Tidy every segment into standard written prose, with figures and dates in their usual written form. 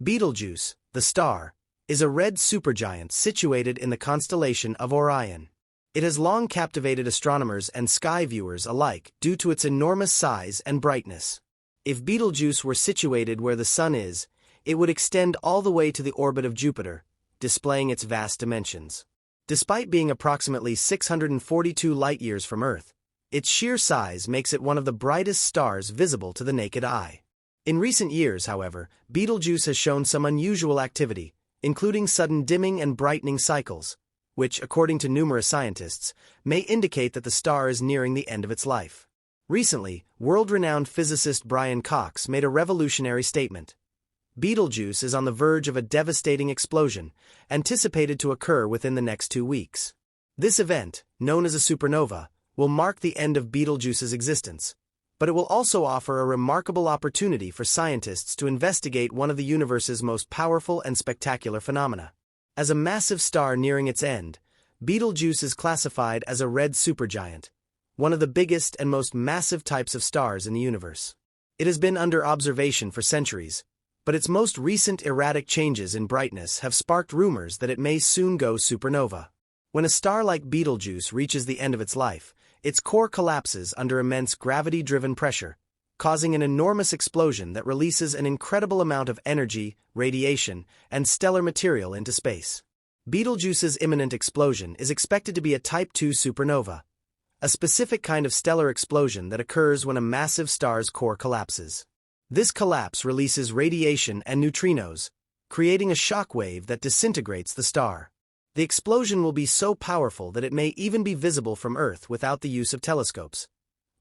Betelgeuse, the star, is a red supergiant situated in the constellation of Orion. It has long captivated astronomers and sky viewers alike due to its enormous size and brightness. If Betelgeuse were situated where the Sun is, it would extend all the way to the orbit of Jupiter, displaying its vast dimensions. Despite being approximately 642 light-years from Earth, its sheer size makes it one of the brightest stars visible to the naked eye. In recent years, however, Betelgeuse has shown some unusual activity, including sudden dimming and brightening cycles, which, according to numerous scientists, may indicate that the star is nearing the end of its life. Recently, world-renowned physicist Brian Cox made a revolutionary statement. Betelgeuse is on the verge of a devastating explosion, anticipated to occur within the next 2 weeks. This event, known as a supernova, will mark the end of Betelgeuse's existence, but it will also offer a remarkable opportunity for scientists to investigate one of the universe's most powerful and spectacular phenomena. As a massive star nearing its end, Betelgeuse is classified as a red supergiant, one of the biggest and most massive types of stars in the universe. It has been under observation for centuries, but its most recent erratic changes in brightness have sparked rumors that it may soon go supernova. When a star like Betelgeuse reaches the end of its life, its core collapses under immense gravity-driven pressure, causing an enormous explosion that releases an incredible amount of energy, radiation, and stellar material into space. Betelgeuse's imminent explosion is expected to be a Type II supernova, a specific kind of stellar explosion that occurs when a massive star's core collapses. This collapse releases radiation and neutrinos, creating a shock wave that disintegrates the star. The explosion will be so powerful that it may even be visible from Earth without the use of telescopes,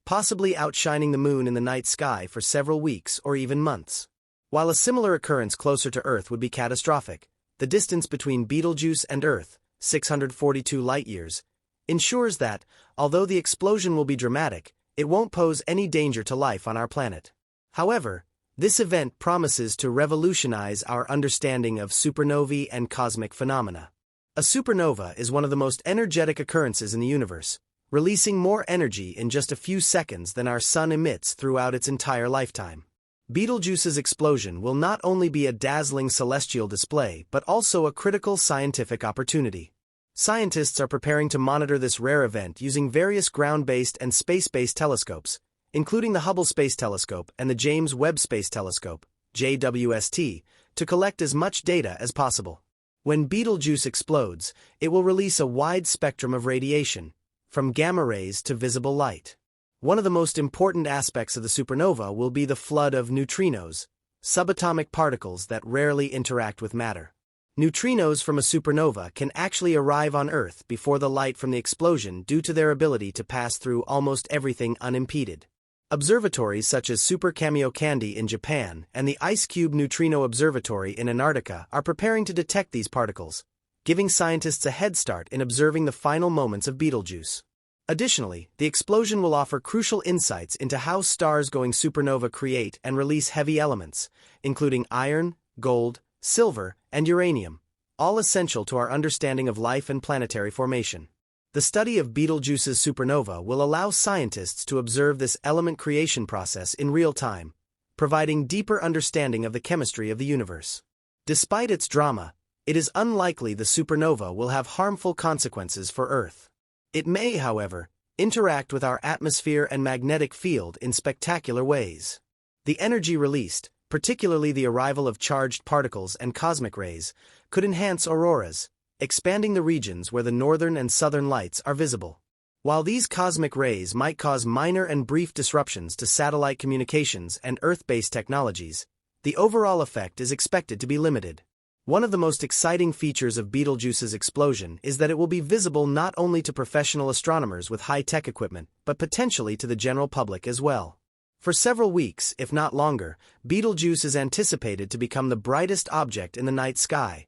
possibly outshining the Moon in the night sky for several weeks or even months. While a similar occurrence closer to Earth would be catastrophic, the distance between Betelgeuse and Earth, 642 light-years, ensures that, although the explosion will be dramatic, it won't pose any danger to life on our planet. However, this event promises to revolutionize our understanding of supernovae and cosmic phenomena. A supernova is one of the most energetic occurrences in the universe, releasing more energy in just a few seconds than our Sun emits throughout its entire lifetime. Betelgeuse's explosion will not only be a dazzling celestial display but also a critical scientific opportunity. Scientists are preparing to monitor this rare event using various ground-based and space-based telescopes, including the Hubble Space Telescope and the James Webb Space Telescope, JWST, to collect as much data as possible. When Betelgeuse explodes, it will release a wide spectrum of radiation, from gamma rays to visible light. One of the most important aspects of the supernova will be the flood of neutrinos, subatomic particles that rarely interact with matter. Neutrinos from a supernova can actually arrive on Earth before the light from the explosion due to their ability to pass through almost everything unimpeded. Observatories such as Super Kamiokande in Japan and the Ice Cube Neutrino Observatory in Antarctica are preparing to detect these particles, giving scientists a head start in observing the final moments of Betelgeuse. Additionally, the explosion will offer crucial insights into how stars going supernova create and release heavy elements, including iron, gold, silver, and uranium, all essential to our understanding of life and planetary formation. The study of Betelgeuse's supernova will allow scientists to observe this element creation process in real time, providing deeper understanding of the chemistry of the universe. Despite its drama, it is unlikely the supernova will have harmful consequences for Earth. It may, however, interact with our atmosphere and magnetic field in spectacular ways. The energy released, particularly the arrival of charged particles and cosmic rays, could enhance auroras, expanding the regions where the northern and southern lights are visible. While these cosmic rays might cause minor and brief disruptions to satellite communications and Earth-based technologies, the overall effect is expected to be limited. One of the most exciting features of Betelgeuse's explosion is that it will be visible not only to professional astronomers with high-tech equipment, but potentially to the general public as well. For several weeks, if not longer, Betelgeuse is anticipated to become the brightest object in the night sky,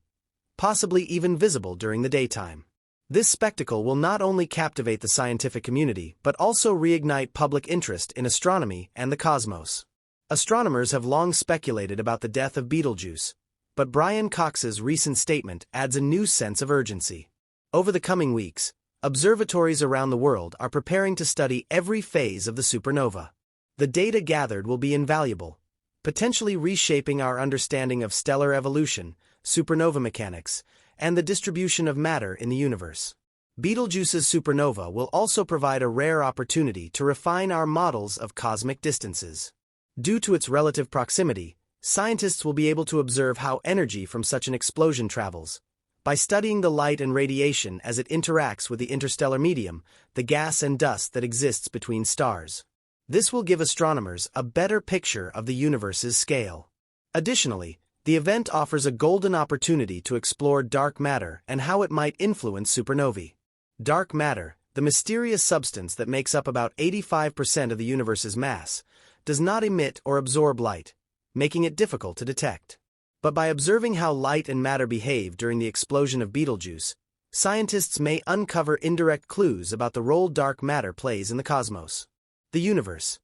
possibly even visible during the daytime. This spectacle will not only captivate the scientific community but also reignite public interest in astronomy and the cosmos. Astronomers have long speculated about the death of Betelgeuse, but Brian Cox's recent statement adds a new sense of urgency. Over the coming weeks, observatories around the world are preparing to study every phase of the supernova. The data gathered will be invaluable, potentially reshaping our understanding of stellar evolution, supernova mechanics, and the distribution of matter in the universe. Betelgeuse's supernova will also provide a rare opportunity to refine our models of cosmic distances. Due to its relative proximity, scientists will be able to observe how energy from such an explosion travels. By studying the light and radiation as it interacts with the interstellar medium, the gas and dust that exists between stars. This will give astronomers a better picture of the universe's scale. Additionally, the event offers a golden opportunity to explore dark matter and how it might influence supernovae. Dark matter, the mysterious substance that makes up about 85% of the universe's mass, does not emit or absorb light, making it difficult to detect. But by observing how light and matter behave during the explosion of Betelgeuse, scientists may uncover indirect clues about the role dark matter plays in the cosmos. The universe.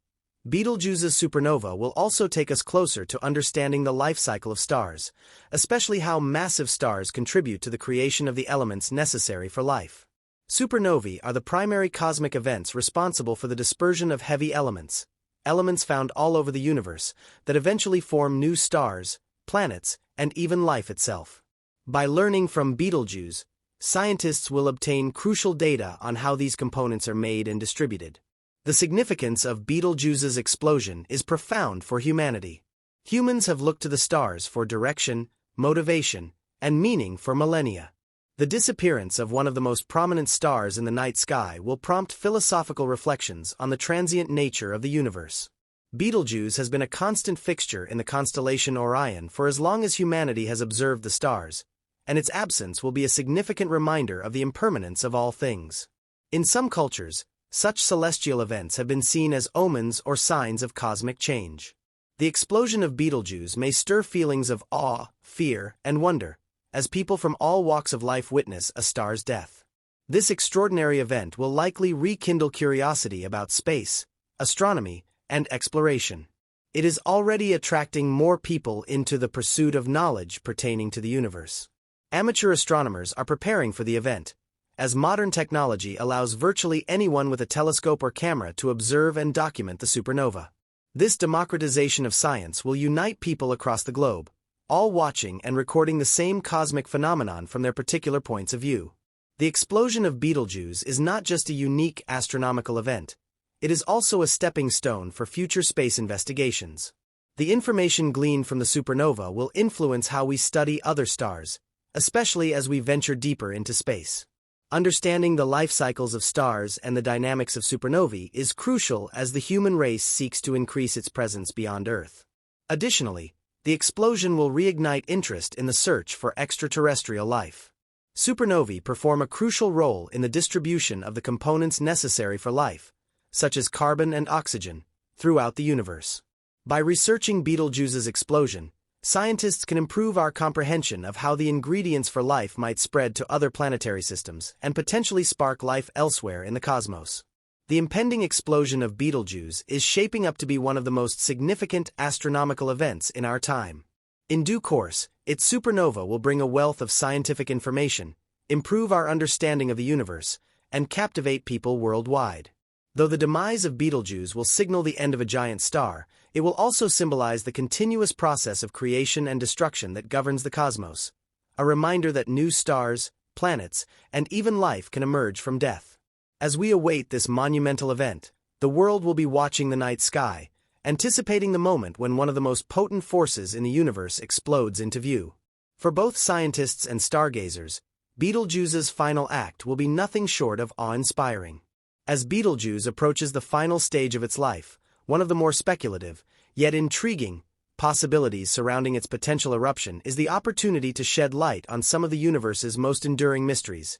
Betelgeuse's supernova will also take us closer to understanding the life cycle of stars, especially how massive stars contribute to the creation of the elements necessary for life. Supernovae are the primary cosmic events responsible for the dispersion of heavy elements, elements found all over the universe, that eventually form new stars, planets, and even life itself. By learning from Betelgeuse, scientists will obtain crucial data on how these components are made and distributed. The significance of Betelgeuse's explosion is profound for humanity. Humans have looked to the stars for direction, motivation, and meaning for millennia. The disappearance of one of the most prominent stars in the night sky will prompt philosophical reflections on the transient nature of the universe. Betelgeuse has been a constant fixture in the constellation Orion for as long as humanity has observed the stars, and its absence will be a significant reminder of the impermanence of all things. In some cultures, such celestial events have been seen as omens or signs of cosmic change. The explosion of Betelgeuse may stir feelings of awe, fear, and wonder, as people from all walks of life witness a star's death. This extraordinary event will likely rekindle curiosity about space, astronomy, and exploration. It is already attracting more people into the pursuit of knowledge pertaining to the universe. Amateur astronomers are preparing for the event, as modern technology allows virtually anyone with a telescope or camera to observe and document the supernova. This democratization of science will unite people across the globe, all watching and recording the same cosmic phenomenon from their particular points of view. The explosion of Betelgeuse is not just a unique astronomical event, it is also a stepping stone for future space investigations. The information gleaned from the supernova will influence how we study other stars, especially as we venture deeper into space. Understanding the life cycles of stars and the dynamics of supernovae is crucial as the human race seeks to increase its presence beyond Earth. Additionally, the explosion will reignite interest in the search for extraterrestrial life. Supernovae perform a crucial role in the distribution of the components necessary for life, such as carbon and oxygen, throughout the universe. By researching Betelgeuse's explosion, scientists can improve our comprehension of how the ingredients for life might spread to other planetary systems and potentially spark life elsewhere in the cosmos. The impending explosion of Betelgeuse is shaping up to be one of the most significant astronomical events in our time. In due course, its supernova will bring a wealth of scientific information, improve our understanding of the universe, and captivate people worldwide. Though the demise of Betelgeuse will signal the end of a giant star, it will also symbolize the continuous process of creation and destruction that governs the cosmos, a reminder that new stars, planets, and even life can emerge from death. As we await this monumental event, the world will be watching the night sky, anticipating the moment when one of the most potent forces in the universe explodes into view. For both scientists and stargazers, Betelgeuse's final act will be nothing short of awe-inspiring. As Betelgeuse approaches the final stage of its life, one of the more speculative, yet intriguing, possibilities surrounding its potential eruption is the opportunity to shed light on some of the universe's most enduring mysteries: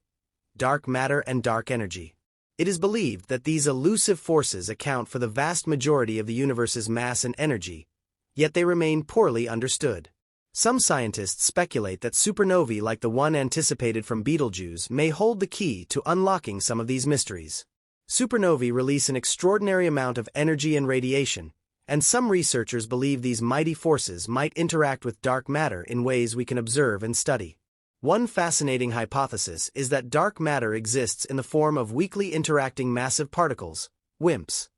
dark matter and dark energy. It is believed that these elusive forces account for the vast majority of the universe's mass and energy, yet they remain poorly understood. Some scientists speculate that supernovae like the one anticipated from Betelgeuse may hold the key to unlocking some of these mysteries. Supernovae release an extraordinary amount of energy and radiation, and some researchers believe these mighty forces might interact with dark matter in ways we can observe and study. One fascinating hypothesis is that dark matter exists in the form of weakly interacting massive particles, WIMPs.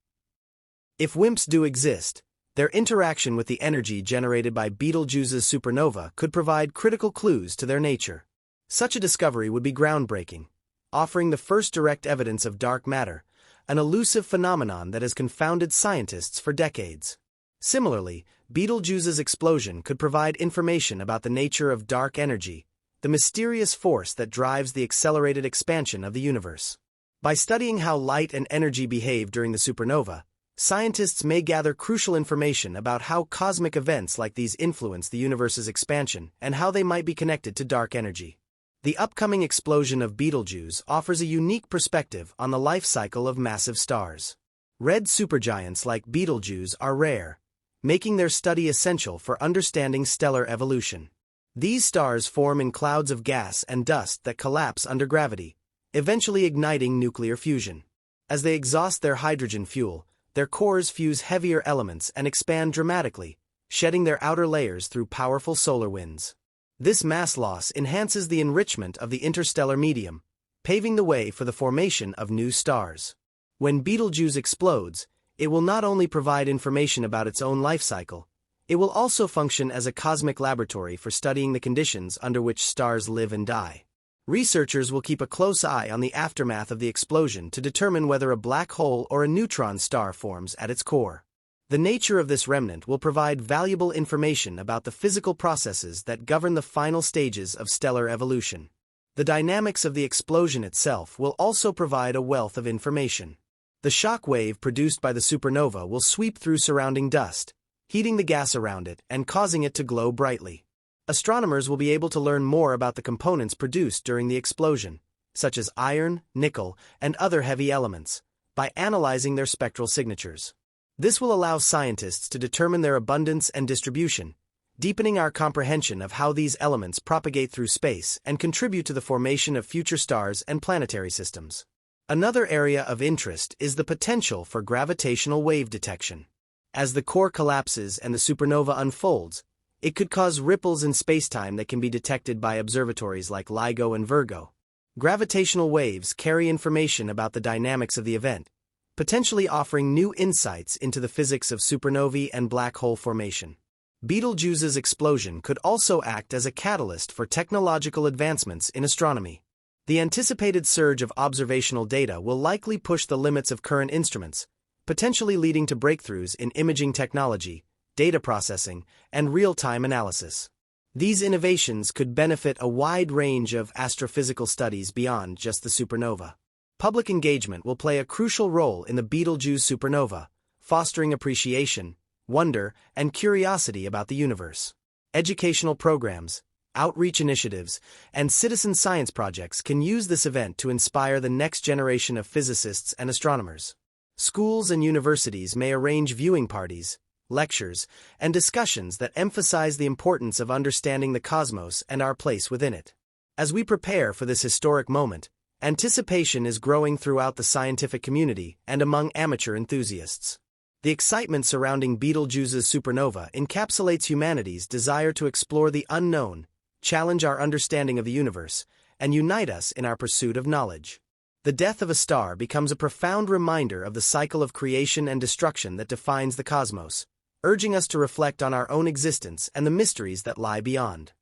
If WIMPs do exist, Their interaction with the energy generated by Betelgeuse's supernova could provide critical clues to their nature. Such a discovery would be groundbreaking, offering the first direct evidence of dark matter, an elusive phenomenon that has confounded scientists for decades. Similarly, Betelgeuse's explosion could provide information about the nature of dark energy, the mysterious force that drives the accelerated expansion of the universe. By studying how light and energy behave during the supernova, scientists may gather crucial information about how cosmic events like these influence the universe's expansion and how they might be connected to dark energy. The upcoming explosion of Betelgeuse offers a unique perspective on the life cycle of massive stars. Red supergiants like Betelgeuse are rare, making their study essential for understanding stellar evolution. These stars form in clouds of gas and dust that collapse under gravity, eventually igniting nuclear fusion. As they exhaust their hydrogen fuel, their cores fuse heavier elements and expand dramatically, shedding their outer layers through powerful solar winds. This mass loss enhances the enrichment of the interstellar medium, paving the way for the formation of new stars. When Betelgeuse explodes, it will not only provide information about its own life cycle, it will also function as a cosmic laboratory for studying the conditions under which stars live and die. Researchers will keep a close eye on the aftermath of the explosion to determine whether a black hole or a neutron star forms at its core. The nature of this remnant will provide valuable information about the physical processes that govern the final stages of stellar evolution. The dynamics of the explosion itself will also provide a wealth of information. The shock wave produced by the supernova will sweep through surrounding dust, heating the gas around it and causing it to glow brightly. Astronomers will be able to learn more about the components produced during the explosion, such as iron, nickel, and other heavy elements, by analyzing their spectral signatures. This will allow scientists to determine their abundance and distribution, deepening our comprehension of how these elements propagate through space and contribute to the formation of future stars and planetary systems. Another area of interest is the potential for gravitational wave detection. As the core collapses and the supernova unfolds, it could cause ripples in spacetime that can be detected by observatories like LIGO and Virgo. Gravitational waves carry information about the dynamics of the event, potentially offering new insights into the physics of supernovae and black hole formation. Betelgeuse's explosion could also act as a catalyst for technological advancements in astronomy. The anticipated surge of observational data will likely push the limits of current instruments, potentially leading to breakthroughs in imaging technology, data processing, and real-time analysis. These innovations could benefit a wide range of astrophysical studies beyond just the supernova. Public engagement will play a crucial role in the Betelgeuse supernova, fostering appreciation, wonder, and curiosity about the universe. Educational programs, outreach initiatives, and citizen science projects can use this event to inspire the next generation of physicists and astronomers. Schools and universities may arrange viewing parties, lectures, and discussions that emphasize the importance of understanding the cosmos and our place within it. As we prepare for this historic moment, anticipation is growing throughout the scientific community and among amateur enthusiasts. The excitement surrounding Betelgeuse's supernova encapsulates humanity's desire to explore the unknown, challenge our understanding of the universe, and unite us in our pursuit of knowledge. The death of a star becomes a profound reminder of the cycle of creation and destruction that defines the cosmos, urging us to reflect on our own existence and the mysteries that lie beyond.